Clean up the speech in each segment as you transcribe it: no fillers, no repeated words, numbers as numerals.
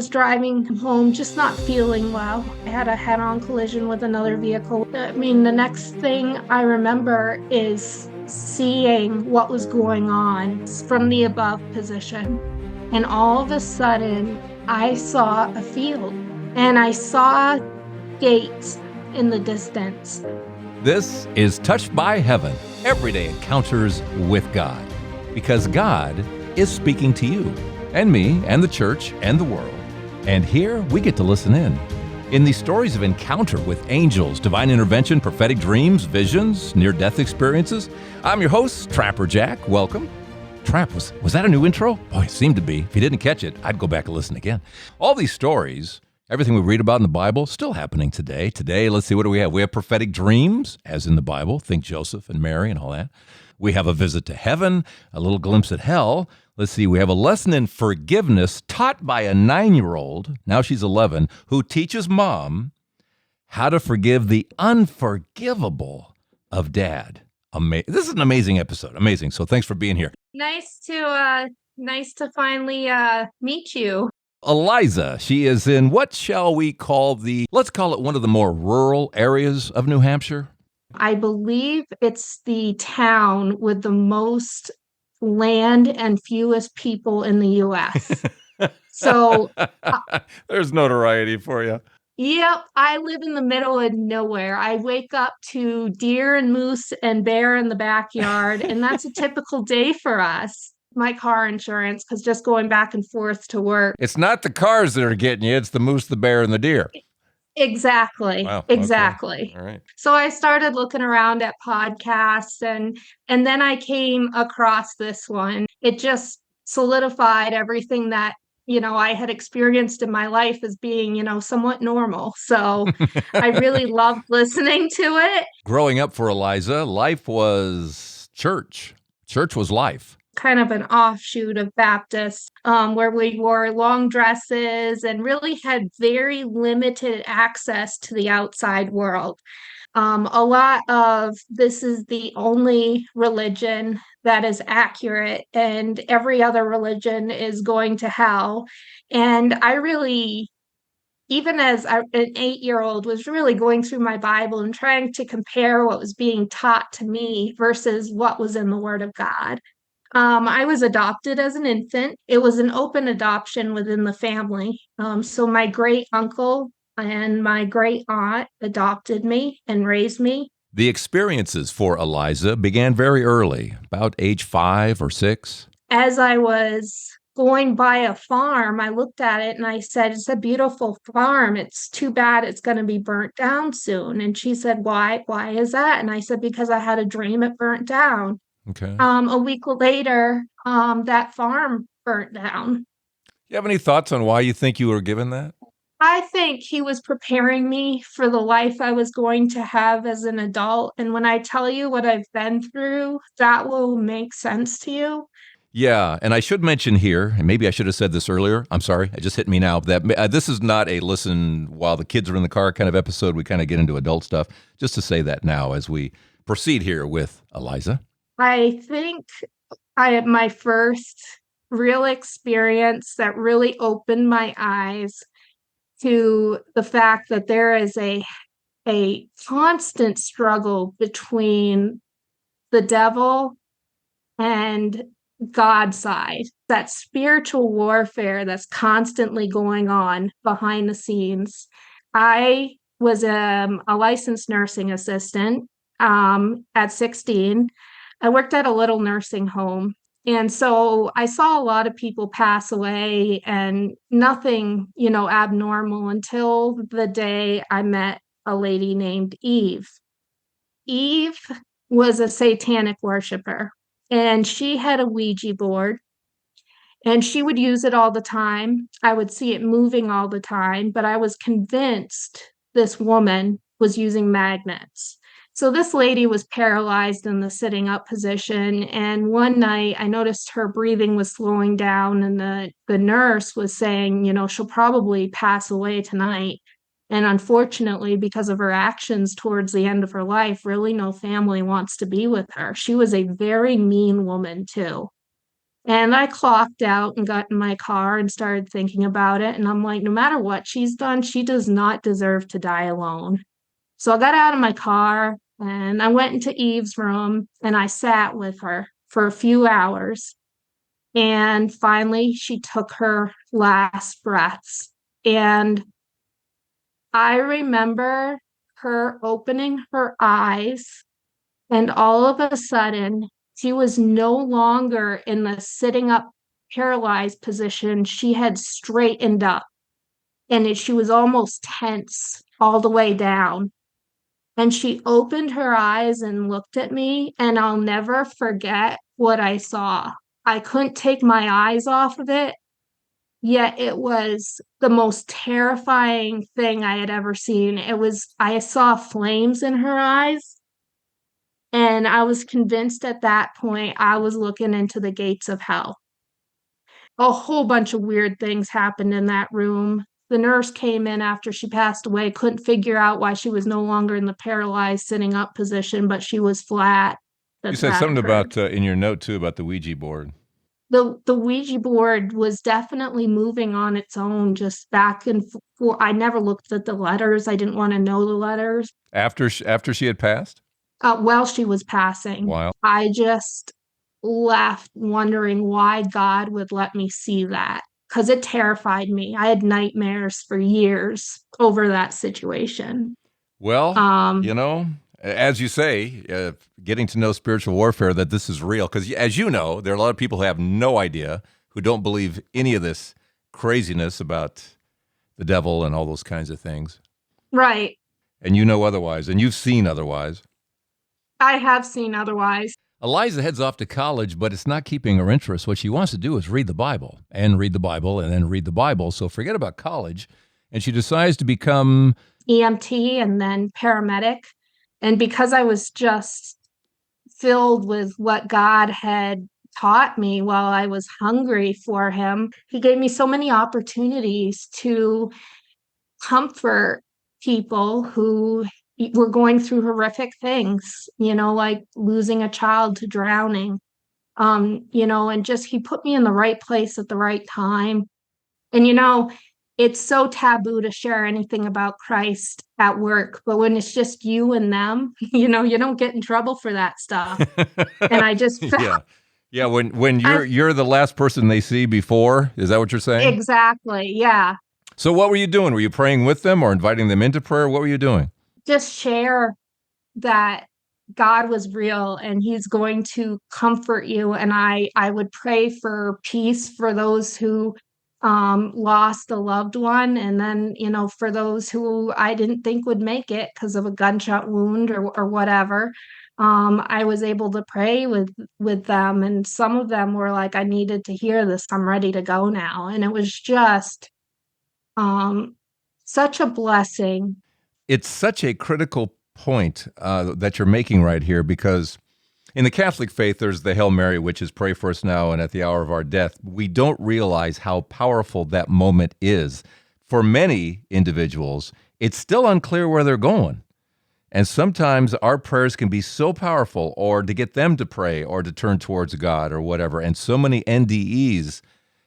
was driving home, just not feeling well. I had a head-on collision with another vehicle. I mean, the next thing I remember is seeing what was going on from the above position. And all of a sudden, I saw a field and I saw gates in the distance. This is Touched by Heaven, everyday encounters with God. Because God is speaking to you, and me, and the church, and the world. And here we get to listen in. In these stories of encounter with angels, divine intervention, prophetic dreams, visions, near-death experiences, I'm your host, Trapper Jack. Welcome. Trap, was that a new intro? Boy, it seemed to be. If you didn't catch it, I'd go back and listen again. All these stories, everything we read about in the Bible, still happening today. Today, let's see, what do we have? We have prophetic dreams, as in the Bible. Think Joseph and Mary and all that. We have a visit to heaven, a little glimpse at hell. Let's see, we have a lesson in forgiveness taught by a 9-year-old, now she's 11, who teaches mom how to forgive the unforgivable of dad. This is an amazing episode. Amazing. So thanks for being here. Nice to finally meet you. Eliza, she is in what shall we call let's call it one of the more rural areas of New Hampshire. I believe it's the town with the most land and fewest people in the U.S. So there's notoriety for you. Yep, I live in the middle of nowhere. I wake up to deer and moose and bear in the backyard, and that's a typical day for us. My car insurance, because just going back and forth to work. It's not the cars that are getting you, it's the moose, the bear, and the deer. Exactly. Wow, exactly. Okay. All right. So I started looking around at podcasts and then I came across this one. It just solidified everything that, I had experienced in my life as being, somewhat normal. So I really loved listening to it. Growing up for Eliza, life was church. Church was life. Kind of an offshoot of Baptist, where we wore long dresses and really had very limited access to the outside world. A lot of this is the only religion that is accurate, and every other religion is going to hell. And I really, even as an 8-year-old, was really going through my Bible and trying to compare what was being taught to me versus what was in the Word of God. I was adopted as an infant. It was an open adoption within the family. So my great uncle and my great aunt adopted me and raised me. The experiences for Eliza began very early, about age 5 or 6. As I was going by a farm, I looked at it and I said, "It's a beautiful farm. It's too bad it's going to be burnt down soon." And she said, "Why? Why is that?" And I said, "Because I had a dream it burnt down." Okay. A week later, that farm burnt down. You have any thoughts on why you think you were given that? I think he was preparing me for the life I was going to have as an adult. And when I tell you what I've been through, that will make sense to you. Yeah, and I should mention here, and maybe I should have said this earlier. I'm sorry, it just hit me now, that this is not a listen while the kids are in the car kind of episode. We kind of get into adult stuff. Just to say that now as we proceed here with Eliza. I think my first real experience that really opened my eyes to the fact that there is a constant struggle between the devil and God's side, that spiritual warfare that's constantly going on behind the scenes. I was a licensed nursing assistant at 16. I worked at a little nursing home. And so I saw a lot of people pass away and nothing, abnormal until the day I met a lady named Eve. Eve was a satanic worshiper, and she had a Ouija board, and she would use it all the time. I would see it moving all the time, but I was convinced this woman was using magnets. So this lady was paralyzed in the sitting up position. And one night I noticed her breathing was slowing down, and the nurse was saying, she'll probably pass away tonight. And unfortunately, because of her actions towards the end of her life, really no family wants to be with her. She was a very mean woman too. And I clocked out and got in my car and started thinking about it. And I'm like, no matter what she's done, she does not deserve to die alone. So I got out of my car and I went into Eve's room and I sat with her for a few hours. And finally, she took her last breaths. And I remember her opening her eyes, and all of a sudden, she was no longer in the sitting up paralyzed position. She had straightened up, and she was almost tense all the way down. And she opened her eyes and looked at me, and I'll never forget what I saw. I couldn't take my eyes off of it, yet it was the most terrifying thing I had ever seen. I saw flames in her eyes, and I was convinced at that point I was looking into the gates of hell. A whole bunch of weird things happened in that room. The nurse came in after she passed away, couldn't figure out why she was no longer in the paralyzed sitting up position, but she was flat. You That said that something occurred. about in your note too about the Ouija board. The Ouija board was definitely moving on its own, just back and forth. I never looked at the letters. I didn't want to know the letters. After she had passed? While she was passing, Wow. I just left wondering why God would let me see that because it terrified me. I had nightmares for years over that situation. Well, Um, as you say, getting to know spiritual warfare, that this is real. Because as you know, there are a lot of people who have no idea, who don't believe any of this craziness about the devil and all those kinds of things. right. And you know otherwise, and you've seen otherwise. I have seen otherwise. Eliza heads off to college, but it's not keeping her interest. What she wants to do is read the Bible and read the Bible and then read the Bible. So forget about college. And she decides to become EMT and then paramedic. And because I was just filled with what God had taught me while I was hungry for Him, He gave me so many opportunities to comfort people who were going through horrific things, like losing a child to drowning. And just He put me in the right place at the right time. And it's so taboo to share anything about Christ at work, but when it's just you and them, you don't get in trouble for that stuff. And I just felt yeah. Yeah, when I, you're the last person they see before, is that what you're saying? exactly, yeah. So what were you doing? Were you praying with them or inviting them into prayer? What were you doing? Just share that God was real and He's going to comfort you. And I would pray for peace for those who lost a loved one, and then for those who I didn't think would make it because of a gunshot wound or whatever. I was able to pray with them, and some of them were like, "I needed to hear this. I'm ready to go now," and it was just um, such a blessing. It's such a critical point that you're making right here, because in the Catholic faith, there's the Hail Mary, which is pray for us now and at the hour of our death. We don't realize how powerful that moment is. For many individuals, it's still unclear where they're going. And sometimes our prayers can be so powerful, or to get them to pray or to turn towards God or whatever. And so many NDEs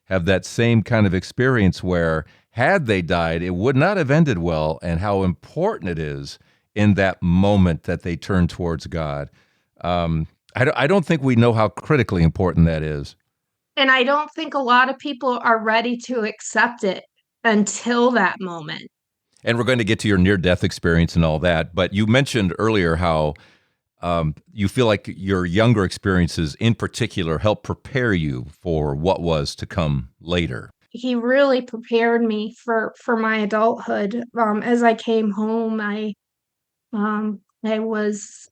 have that same kind of experience where, had they died, it would not have ended well, and how important it is in that moment that they turn towards God. I don't think we know how critically important that is. And I don't think a lot of people are ready to accept it until that moment. And we're going to get to your near-death experience and all that. But you mentioned earlier how you feel like your younger experiences in particular help prepare you for what was to come later. He really prepared me for my adulthood. As I came home, I was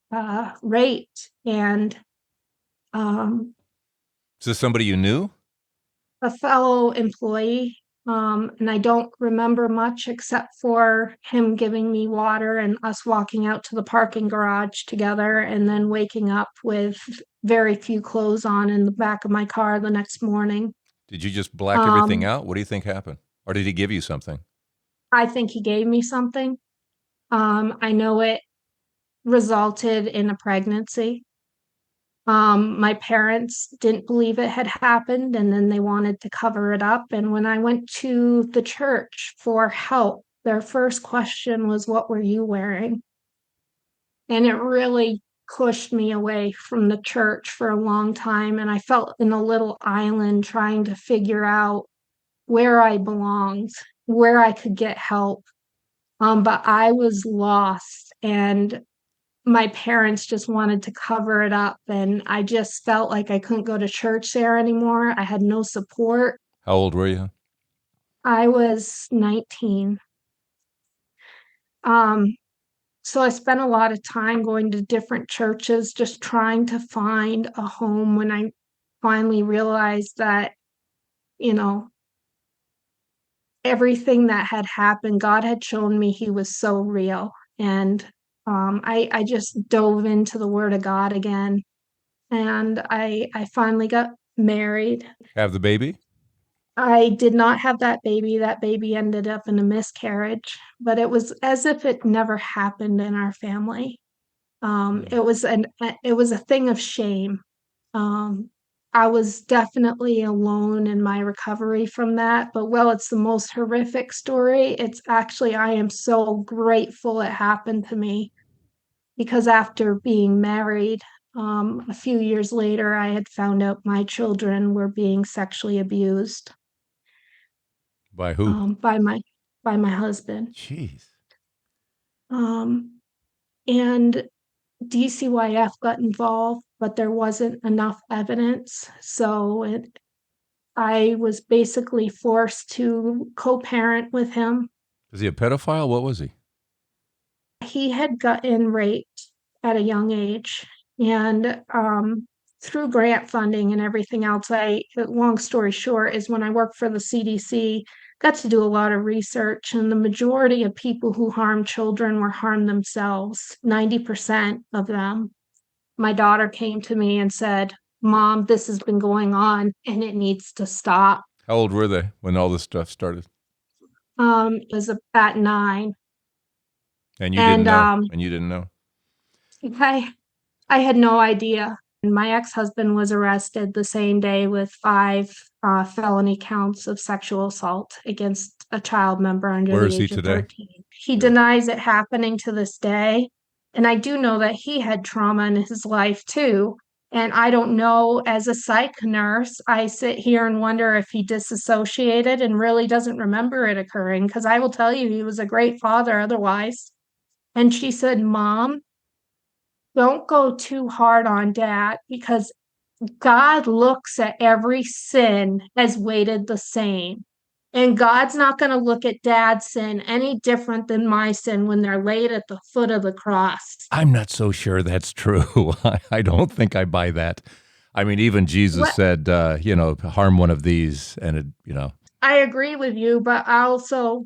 raped, and Is this somebody you knew? a fellow employee. And I don't remember much except for him giving me water and us walking out to the parking garage together, and then waking up with very few clothes on in the back of my car the next morning. Did you just black everything Um, out? What do you think happened? Or did he give you something? I think he gave me something. I know it resulted in a pregnancy. My parents didn't believe it had happened, and then they wanted to cover it up. And when I went to the church for help, their first question was, "What were you wearing?" And it really pushed me away from the church for a long time. And I felt in a little island trying to figure out where I belonged, where I could get help. But I was lost, and my parents just wanted to cover it up. And I just felt like I couldn't go to church there anymore. I had no support. How old were you? I was 19. Um, so I spent a lot of time going to different churches, just trying to find a home when I finally realized that, you know, everything that had happened, God had shown me he was so real. And I just dove into the word of God again. And I finally got married. Have the baby? I did not have that baby. That baby ended up in a miscarriage, but it was as if it never happened in our family. Hmm. It was a thing of shame. Um, I was definitely alone in my recovery from that, but well, it's the most horrific story. It's actually, I am so grateful it happened to me because after being married, a few years later, I had found out my children were being sexually abused By who? um, by my by my husband. Jeez. Um, and DCYF got involved, but there wasn't enough evidence. I was basically forced to co-parent with him. Is he a pedophile? What was he? He had gotten raped at a young age, and through grant funding and everything else, long story short, is when I worked for the CDC, got to do a lot of research, and the majority of people who harm children were harmed themselves, 90% of them. My daughter came to me and said, "Mom, this has been going on and it needs to stop." How old were they when all this stuff started? It was at 9. And you didn't And know. And you didn't know. I I had no idea. And my ex-husband was arrested the same day with 5 felony counts of sexual assault against a child member under Where the is he age of today? 13. He Good. denies it happening to this day. And I do know that he had trauma in his life too. And I don't know, as a psych nurse, I sit here and wonder if he disassociated and really doesn't remember it occurring, because I will tell you, he was a great father otherwise. And she said, "Mom, don't go too hard on dad because God looks at every sin as weighted the same. And God's not going to look at dad's sin any different than my sin when they're laid at the foot of the cross." I'm not so sure that's true. I don't think I buy that. I mean, even Jesus What said, harm one of these, and it. I agree with you, but I also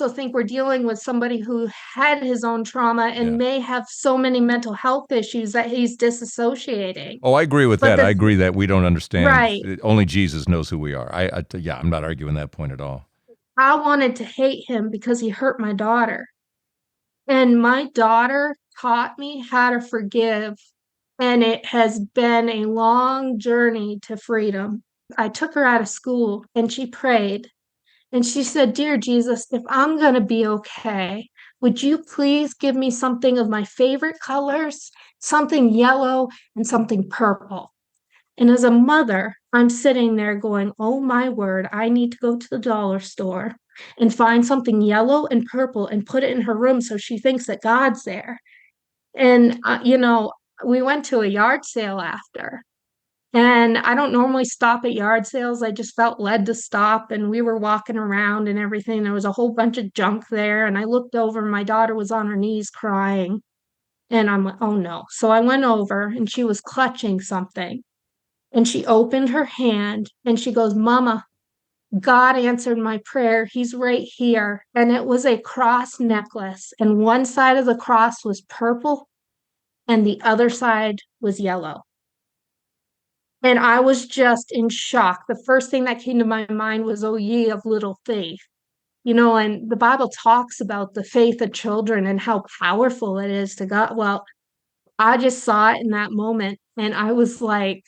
think we're dealing with somebody who had his own trauma Yeah. and may have so many mental health issues that he's disassociating. Oh, I agree with But that. I the agree that we don't understand. right, Only Jesus knows who we are. Yeah, I'm not arguing that point at all. I wanted to hate him because he hurt my daughter. And my daughter taught me how to forgive. And it has been a long journey to freedom. I took her out of school and she prayed. And she said, "Dear Jesus, if I'm going to be okay, would you please give me something of my favorite colors, something yellow and something purple?" And as a mother, I'm sitting there going, "Oh my word, I need to go to the dollar store and find something yellow and purple and put it in her room so she thinks that God's there." And, we went to a yard sale after. And I don't normally stop at yard sales. I just felt led to stop. And we were walking around and everything. There was a whole bunch of junk there. And I looked over, and my daughter was on her knees crying. And I'm like, "Oh no." So I went over and she was clutching something. And she opened her hand and she goes, "Mama, God answered my prayer. He's right here." And it was a cross necklace. And one side of the cross was purple and the other side was yellow. And I was just in shock. The first thing that came to my mind was, "Oh, ye of little faith." And the Bible talks about the faith of children and how powerful it is to God. Well, I just saw it in that moment, and I was like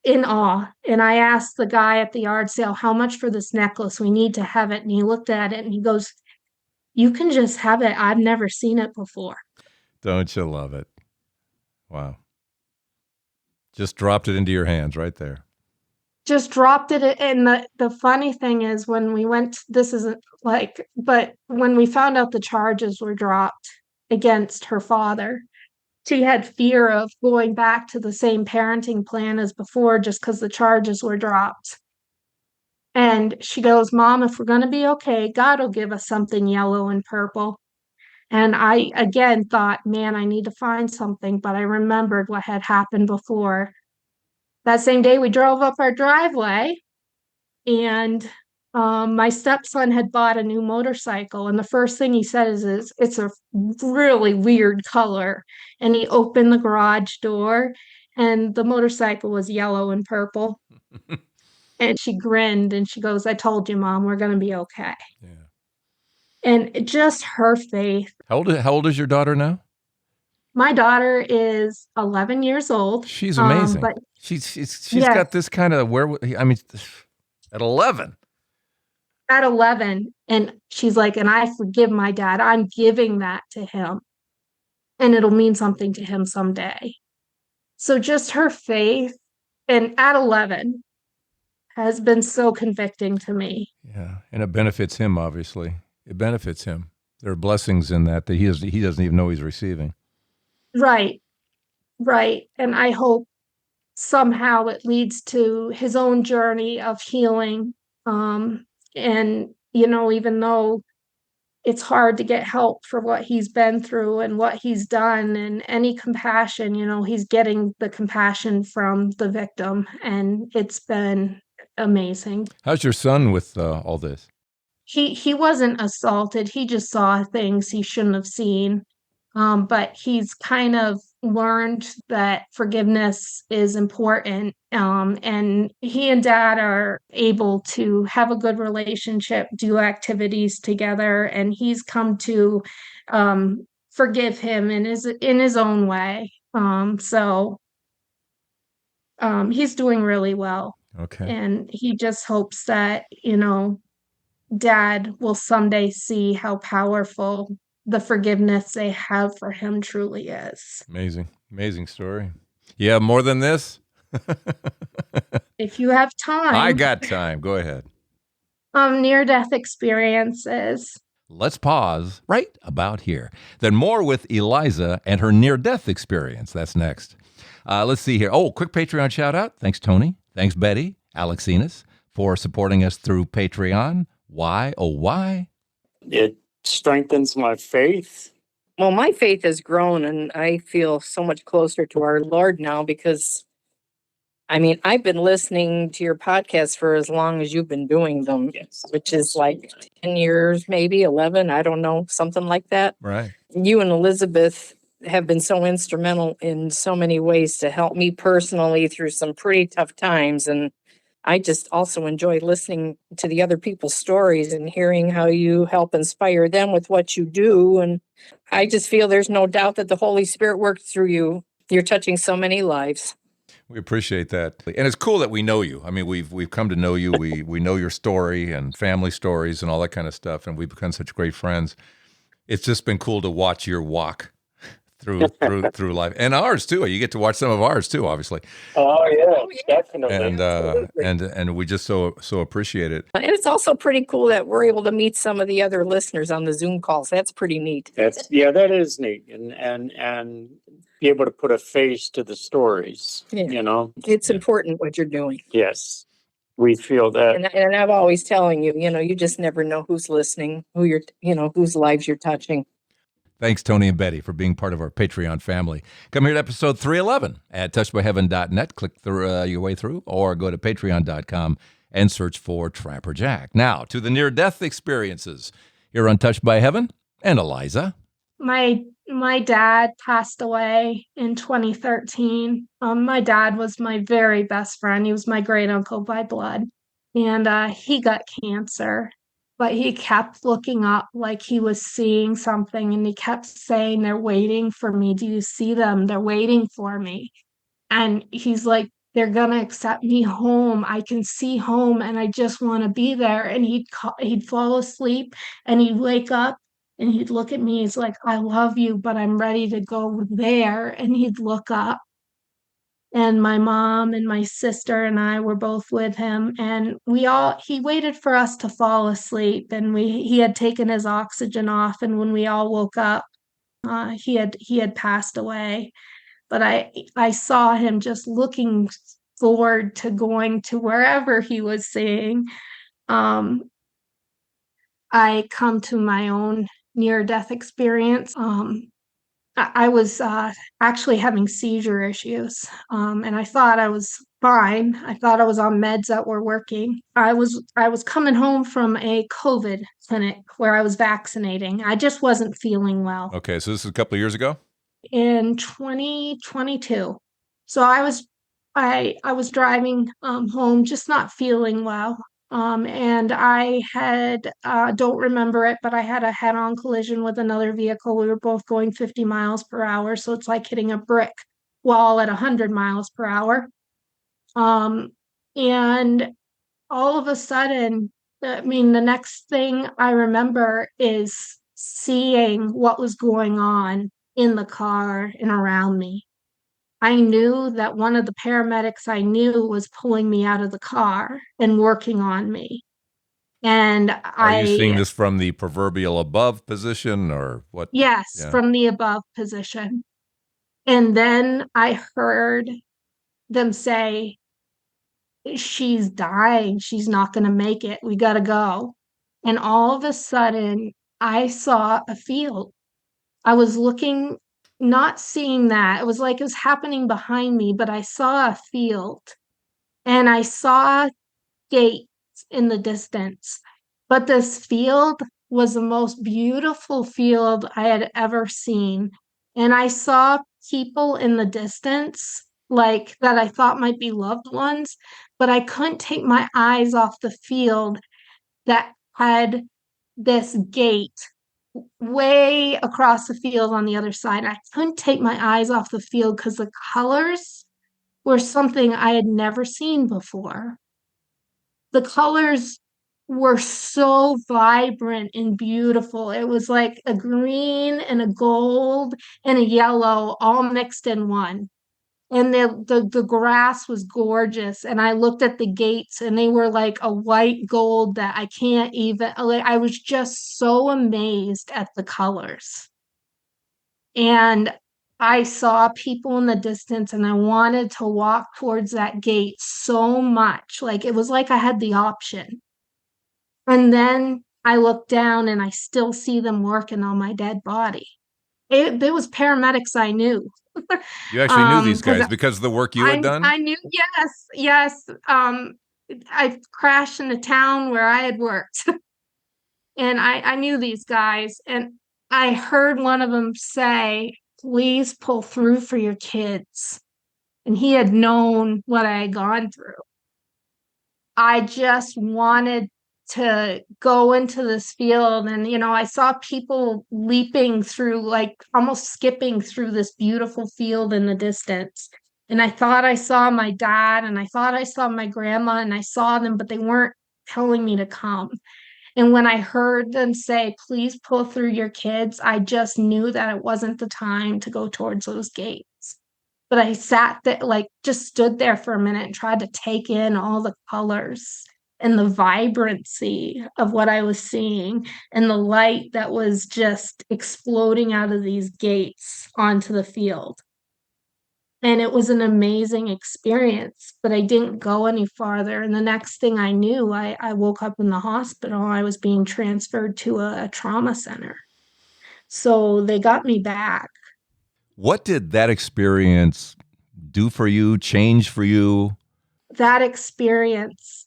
in awe. And I asked the guy at the yard sale, how much for this necklace? We need to have it. And he looked at it and he goes, you can just have it. I've never seen it before. Don't you love it? Wow. Just dropped it into your hands right there. Just dropped it. And the funny thing is, when we went, this isn't like, but when we found out the charges were dropped against her father, she had fear of going back to the same parenting plan as before just because the charges were dropped. And she goes, Mom, if we're going to be okay, God will give us something yellow and purple. And I again thought, man, I need to find something. But I remembered what had happened before. That same day, we drove up our driveway, and my stepson had bought a new motorcycle. And the first thing he said is it's a really weird color. And he opened the garage door, and the motorcycle was yellow and purple. And she grinned and she goes, I told you, Mom, we're going to be okay. Yeah. And just her faith. How old is your daughter now? My daughter is 11 years old. She's amazing. But she's yes, got this kind of I mean, at 11. at 11. And she's like, and I forgive my dad. I'm giving that to him. And it'll mean something to him someday. So just her faith, and at 11, has been so convicting to me. Yeah, and it benefits him, obviously. It benefits him. There are blessings in that he doesn't even know he's receiving. Right, right. And I hope somehow it leads to his own journey of healing. And, even though it's hard to get help for what he's been through and what he's done, and any compassion, he's getting the compassion from the victim. And it's been amazing. How's your son with all this? He wasn't assaulted. He just saw things he shouldn't have seen. But he's kind of learned that forgiveness is important. And he and dad are able to have a good relationship, do activities together, and he's come to forgive him in his own way. So he's doing really well. Okay. And he just hopes that, dad will someday see how powerful the forgiveness they have for him truly is. Amazing story. Yeah, more than this? If you have time. I got time. Go ahead. Near-death experiences. Let's pause right about here. Then more with Eliza and her near-death experience. That's next. Let's see here. Oh, quick Patreon shout out. Thanks, Tony. Thanks, Betty, Alexinas, for supporting us through Patreon. Why, oh, why? It strengthens my faith. Well, my faith has grown, and I feel so much closer to our Lord now because, I've been listening to your podcast for as long as you've been doing them, Yes. which is like 10 years, maybe 11, I don't know, something like that. Right. You and Elizabeth have been so instrumental in so many ways to help me personally through some pretty tough times. And I just also enjoy listening to the other people's stories and hearing how you help inspire them with what you do. And I just feel there's no doubt that the Holy Spirit worked through you. You're touching so many lives. We appreciate that. And it's cool that we know you. I mean, we've come to know you. We know your story and family stories and all that kind of stuff, and we've become such great friends. It's just been cool to watch your walk through life, and ours too. You get to watch some of ours too, obviously. Oh yeah, definitely. And we just so appreciate it. And it's also pretty cool that we're able to meet some of the other listeners on the Zoom calls. That's pretty neat. That is neat, and be able to put a face to the stories. Yeah. It's important what you're doing. Yes, we feel that. And I'm always telling you, you just never know who's listening, whose lives you're touching. Thanks, Tony and Betty, for being part of our Patreon family. Come here to episode 311 at touchedbyheaven.net. Click your way through, or go to patreon.com and search for Trapper Jack. Now, to the near-death experiences here on Touched by Heaven and Eliza. My dad passed away in 2013. My dad was my very best friend. He was my great uncle by blood, and he got cancer. but he kept looking up like he was seeing something, and he kept saying, "They're waiting for me. Do you see them? They're waiting for me." And he's like, "They're gonna accept me home. I can see home, and I just want to be there." And he'd fall asleep, and he'd wake up, and he'd look at me. He's like, "I love you, but I'm ready to go there." And he'd look up, and my mom and my sister and I were both with him, and he waited for us to fall asleep, and he had taken his oxygen off, and when we all woke up, he had passed away. But I saw him just looking forward to going to wherever he was seeing. um I come to my own near death experience. I was actually having seizure issues, and I thought I was fine. I thought I was on meds that were working. I was coming home from a COVID clinic where I was vaccinating. I just wasn't feeling well Okay, so this is a couple of years ago? in 2022. So I was driving home, just not feeling well. And I had don't remember it, but I had a head-on collision with another vehicle. We were both going 50 miles per hour, so it's like hitting a brick wall at 100 miles per hour. Um, and all of a sudden, I mean, the next thing I remember is seeing what was going on in the car and around me. I knew that one of the paramedics I knew was pulling me out of the car and working on me. And Are you seeing I, this from the proverbial above position or what? yes, Yeah. from the above position. And then I heard them say, "She's dying. She's not going to make it. We got to go." And all of a sudden, I saw a field. I was looking, not seeing that. It was like it was happening behind me, but I saw a field, and I saw gates in the distance. But this field was the most beautiful field I had ever seen. And I saw people in the distance, like that I thought might be loved ones, but I couldn't take my eyes off the field that had this gate way across the field on the other side. I couldn't take my eyes off the field because the colors were something I had never seen before. The colors were so vibrant and beautiful. It was like a green and a gold and a yellow all mixed in one. And the grass was gorgeous. And I looked at the gates, and they were like a white gold that I can't even, like, I was just so amazed at the colors. And I saw people in the distance, and I wanted to walk towards that gate so much. Like it was like I had the option. And then I look down, and I still see them working on my dead body. It was paramedics I knew. You actually knew these Because guys because of the work you had I done? I knew, yes, yes. I crashed in a town where I had worked, and I knew these guys, and I heard one of them say, "Please pull through for your kids." And he had known what I had gone through. I just wanted to go into this field, and I saw people leaping through, like almost skipping through this beautiful field in the distance. And I thought I saw my dad, and I thought I saw my grandma, and I saw them, but they weren't telling me to come. And when I heard them say, "Please pull through your kids," I just knew that it wasn't the time to go towards those gates. But I sat there, like just stood there for a minute and tried to take in all the colors and the vibrancy of what I was seeing, and the light that was just exploding out of these gates onto the field. And it was an amazing experience, but I didn't go any farther. And the next thing I knew, I woke up in the hospital. I was being transferred to a trauma center. So they got me back. What did that experience do for you, change for you? That experience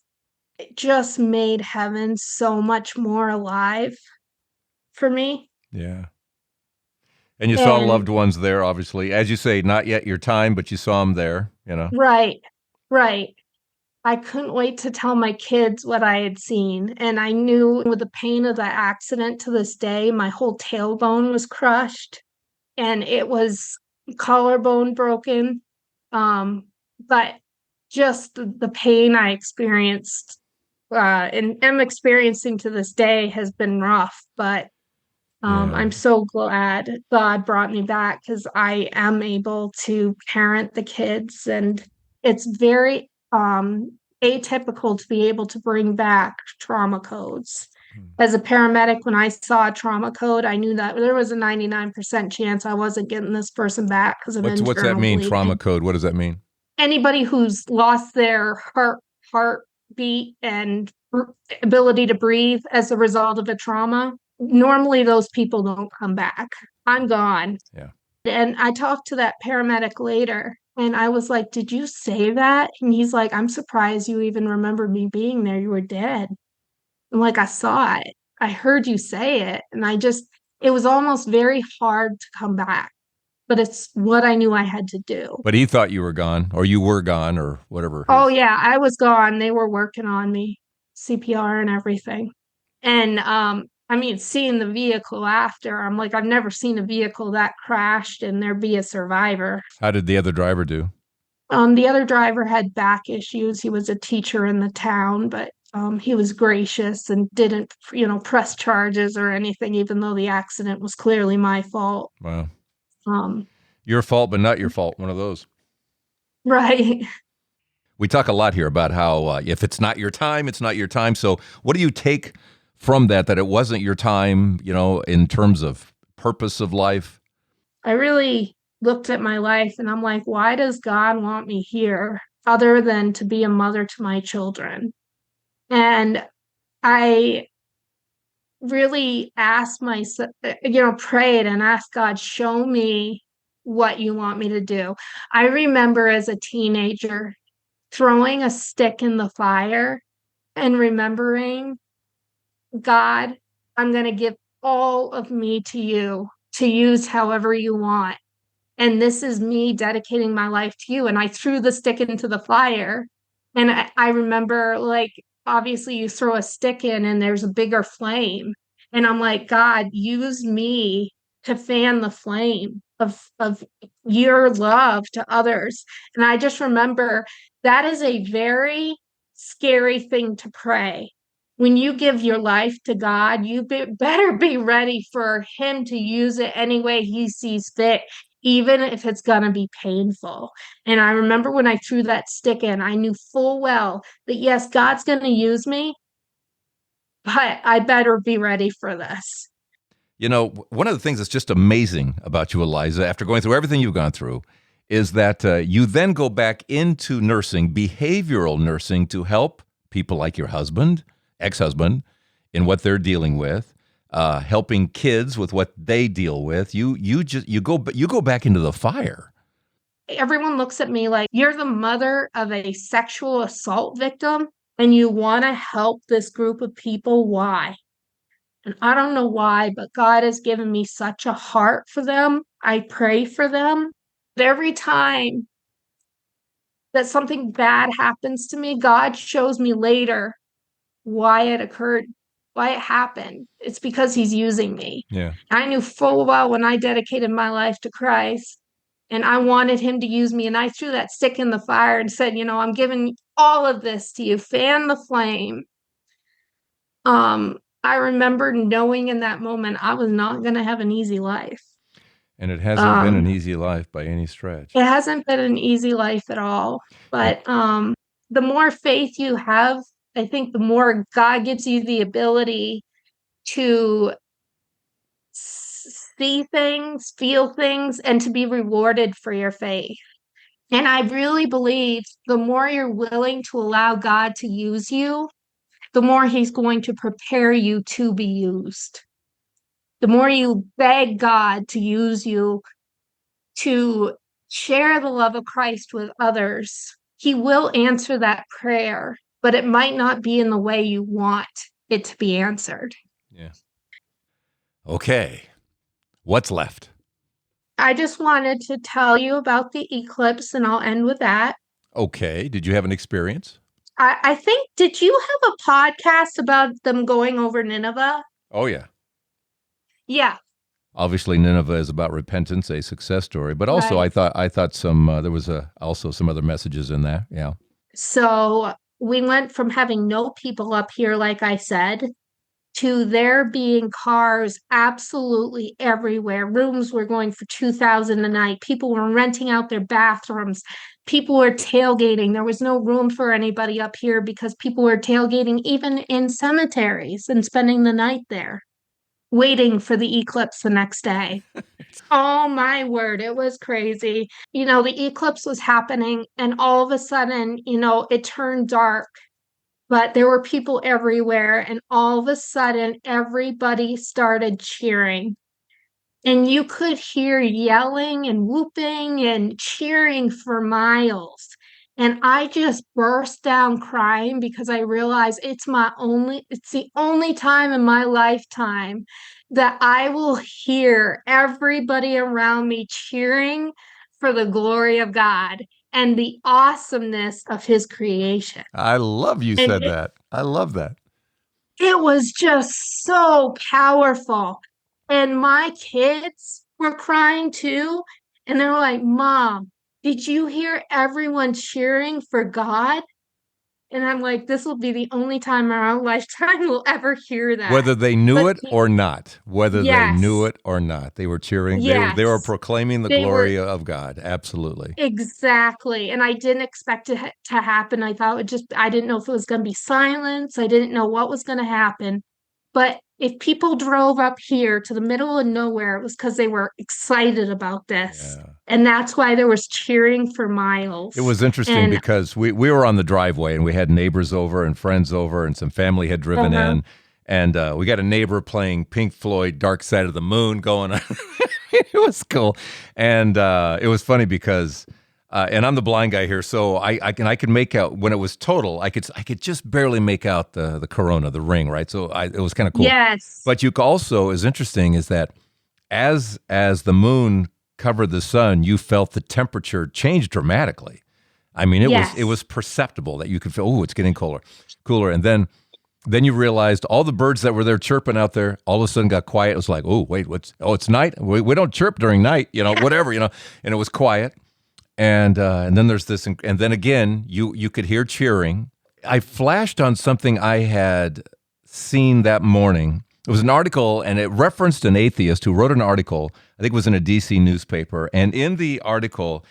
just made heaven so much more alive for me. Yeah. And you saw And loved ones there, obviously. As you say, not yet your time, but you saw them there, right, right. I couldn't wait to tell my kids what I had seen. And I knew with the pain of the accident to this day, my whole tailbone was crushed and it was collarbone broken. But just the pain I experienced and am experiencing to this day has been rough. But Yeah. I'm so glad God brought me back because I am able to parent the kids, and it's very atypical to be able to bring back trauma codes. As a paramedic, when I saw a trauma code, I knew that there was a 99% chance I wasn't getting this person back because of What's that internal mean? bleeding. Trauma code. What does that mean? Anybody who's lost their heartbeat and ability to breathe as a result of a trauma, normally those people don't come back. I'm gone. Yeah. And I talked to that paramedic later and I was like, "Did you say that?" And he's like, "I'm surprised you even remember me being there. You were dead." I'm like, "I saw it. I heard you say it." And it was almost very hard to come back, but it's what I knew I had to do. But he thought you were gone, or you were gone, or whatever. Oh yeah, I was gone. They were working on me, CPR and everything. And I mean, seeing the vehicle after, I'm like, I've never seen a vehicle that crashed and there be a survivor. How did the other driver do? The other driver had back issues. He was a teacher in the town, but he was gracious and didn't, press charges or anything, even though the accident was clearly my fault. Wow. Um, Your fault, but not your fault. One of those. right. We talk a lot here about how if it's not your time, it's not your time. So what do you take from that it wasn't your time, in terms of purpose of life? I really looked at my life and I'm like, why does God want me here other than to be a mother to my children? And I really asked myself, prayed and asked God, show me what you want me to do. I remember as a teenager throwing a stick in the fire and remembering, God, I'm going to give all of me to you to use however you want. And this is me dedicating my life to you. And I threw the stick into the fire. And I remember, like, obviously you throw a stick in and there's a bigger flame. And I'm like, God, use me to fan the flame of your love to others. And I just remember that is a very scary thing to pray. When you give your life to God, better be ready for Him to use it any way He sees fit, even if it's going to be painful. And I remember when I threw that stick in, I knew full well that yes, God's going to use me, but I better be ready for this. One of the things that's just amazing about you, Eliza, after going through everything you've gone through, is that you then go back into nursing, behavioral nursing, to help people like your husband, ex-husband, in what they're dealing with, helping kids with what they deal with. You go back into the fire. Everyone looks at me like, you're the mother of a sexual assault victim and you want to help this group of people. Why? And I don't know why, but God has given me such a heart for them. I pray for them. Every time that something bad happens to me, God shows me later why it occurred, why it happened. It's because He's using me. Yeah. I knew full well when I dedicated my life to Christ and I wanted Him to use me. And I threw that stick in the fire and said, I'm giving all of this to you. Fan the flame. I remember knowing in that moment I was not going to have an easy life. And it hasn't been an easy life by any stretch. It hasn't been an easy life at all. But the more faith you have, I think the more God gives you the ability to see things, feel things, and to be rewarded for your faith. And I really believe the more you're willing to allow God to use you, the more He's going to prepare you to be used. The more you beg God to use you to share the love of Christ with others, He will answer that prayer, but it might not be in the way you want it to be answered. Yeah. Okay. What's left? I just wanted to tell you about the eclipse, and I'll end with that. Okay. Did you have an experience? I think, did you have a podcast about them going over Nineveh? Oh, yeah. Yeah, Obviously, Nineveh is about repentance, a success story. But also, right. I thought some there was also some other messages in that. Yeah. So we went from having no people up here, like I said, to there being cars absolutely everywhere. Rooms were going for 2,000 a night. People were renting out their bathrooms. People were tailgating. There was no room for anybody up here because people were tailgating even in cemeteries and spending the night there, waiting for the eclipse the next day. Oh my word, it was crazy. The eclipse was happening, and all of a sudden, it turned dark, but there were people everywhere, and all of a sudden, everybody started cheering. And you could hear yelling and whooping and cheering for miles. And I just burst down crying because I realized it's the only time in my lifetime that I will hear everybody around me cheering for the glory of God and the awesomeness of his creation. I love you And said that. I love that. it was just so powerful. And my kids were crying too. And they were like, Mom, did you hear everyone cheering for God? And I'm like, this will be the only time in our lifetime we'll ever hear that. Whether they knew But it or not, yes, they were cheering. They were yes, proclaiming the they were glory of God. Absolutely. exactly. And I didn't expect it to happen. I didn't know if it was going to be silence. I didn't know what was going to happen. But if people drove up here to the middle of nowhere, it was because they were excited about this. Yeah. And that's why there was cheering for It miles. was interesting And because we were on the driveway and we had neighbors over and friends over and some family had driven uh-huh. in. And we got a neighbor playing Pink Floyd, Dark Side of the Moon going on. It was cool. And it was funny because, and I'm the blind guy here, so I could make out when it was total, I could just barely make out the corona, the ring, right? So it was kind of cool. Yes. But you also, is interesting is that as the moon covered the sun, you felt the temperature change dramatically. I mean, it Yes. was perceptible that you could feel, oh, it's getting cooler. And then you realized all the birds that were there chirping out there all of a sudden got quiet. It was like, oh, wait, it's night. We don't chirp during night, whatever, and it was quiet. And then there's this, and then again, you could hear cheering. I flashed on something I had seen that morning. It was an article, and it referenced an atheist who wrote an article. I think it was in a DC newspaper. And in the article,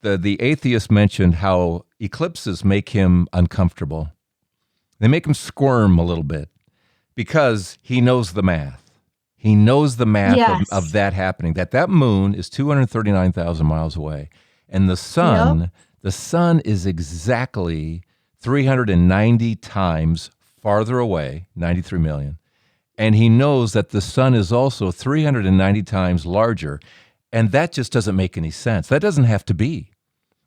the atheist mentioned how eclipses make him uncomfortable. They make him squirm a little bit because he knows the math. He knows the math Yes. of that happening, that moon is 239,000 miles away. And the sun is exactly 390 times farther away, 93 million. And he knows that the sun is also 390 times larger. And that just doesn't make any sense. That doesn't have to be.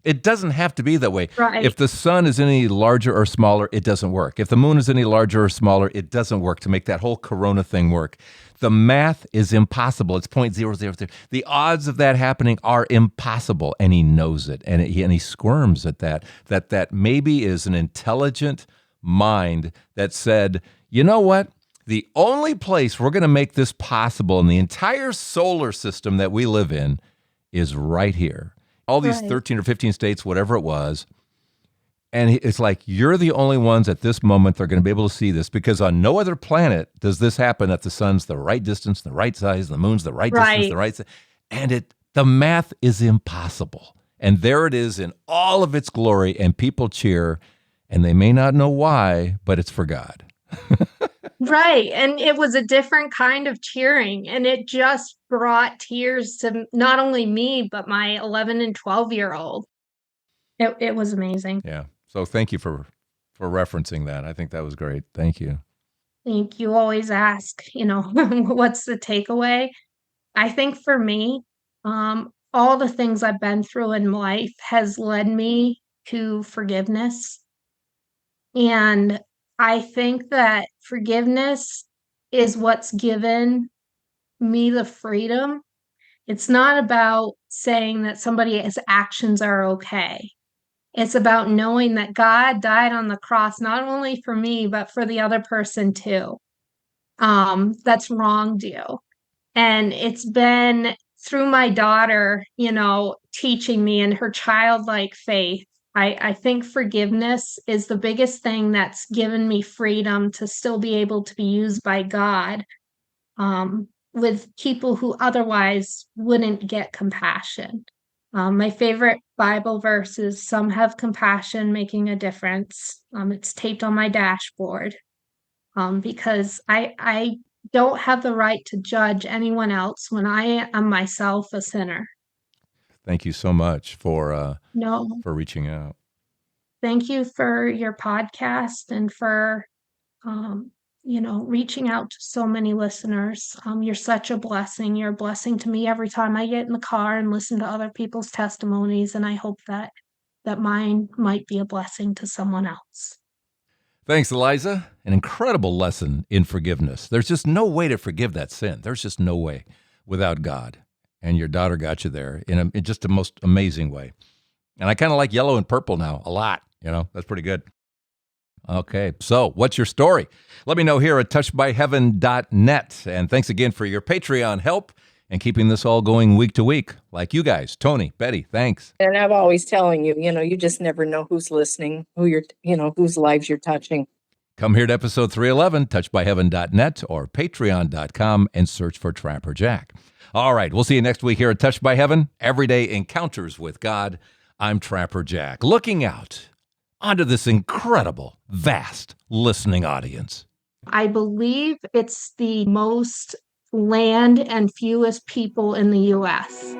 It doesn't have to be that way. Right. If the sun is any larger or smaller, it doesn't work. If the moon is any larger or smaller, it doesn't work to make that whole corona thing work. The math is impossible. It's 0.003. The odds of that happening are impossible, and he knows it, and he squirms at that maybe is an intelligent mind that said, you know what? The only place we're going to make this possible in the entire solar system that we live in is right here. All these 13 or 15 states, whatever it was. And it's like, you're the only ones at this moment that are going to be able to see this, because on no other planet does this happen, that the sun's the right distance, the right size, the moon's the right distance, the right size. And the math is impossible. And there it is in all of its glory, and people cheer, and they may not know why, but it's for God. Right. And it was a different kind of cheering. And it just brought tears to not only me, but my 11 and 12-year-old. It was amazing. Yeah. So thank you for referencing that. I think that was great. Thank you. Think you always ask, what's the takeaway? I think for me, all the things I've been through in life has led me to forgiveness. And I think that forgiveness is what's given me the freedom. It's not about saying that somebody's actions are okay. It's about knowing that God died on the cross, not only for me, but for the other person too. That's wronged you. And it's been through my daughter, teaching me in her childlike faith. I think forgiveness is the biggest thing that's given me freedom to still be able to be used by God, with people who otherwise wouldn't get compassion. My favorite Bible verse is "Some have compassion, making a difference." It's taped on my dashboard, because I don't have the right to judge anyone else when I am myself a sinner. Thank you so much for No, reaching out. thank you for your podcast and for reaching out to so many listeners. You're such a blessing. You're a blessing to me every time I get in the car and listen to other people's testimonies, and I hope that mine might be a blessing to someone else. Thanks, Eliza. An incredible lesson in forgiveness. There's just no way to forgive that sin. There's just no way without God. And your daughter got you there in just the most amazing way. And I kind of like yellow and purple now a lot. That's pretty good. Okay, so what's your story? Let me know here at touchedbyheaven.net. And thanks again for your Patreon help and keeping this all going week to week. Like you guys, Tony, Betty, thanks. And I'm always telling you, you just never know who's listening, whose lives you're touching. Come here to episode 311, touchedbyheaven.net or patreon.com and search for Trapper Jack. All right, we'll see you next week here at Touched by Heaven, Everyday Encounters with God. I'm Trapper Jack, looking out onto this incredible, vast listening audience. I believe it's the most land and fewest people in the U.S.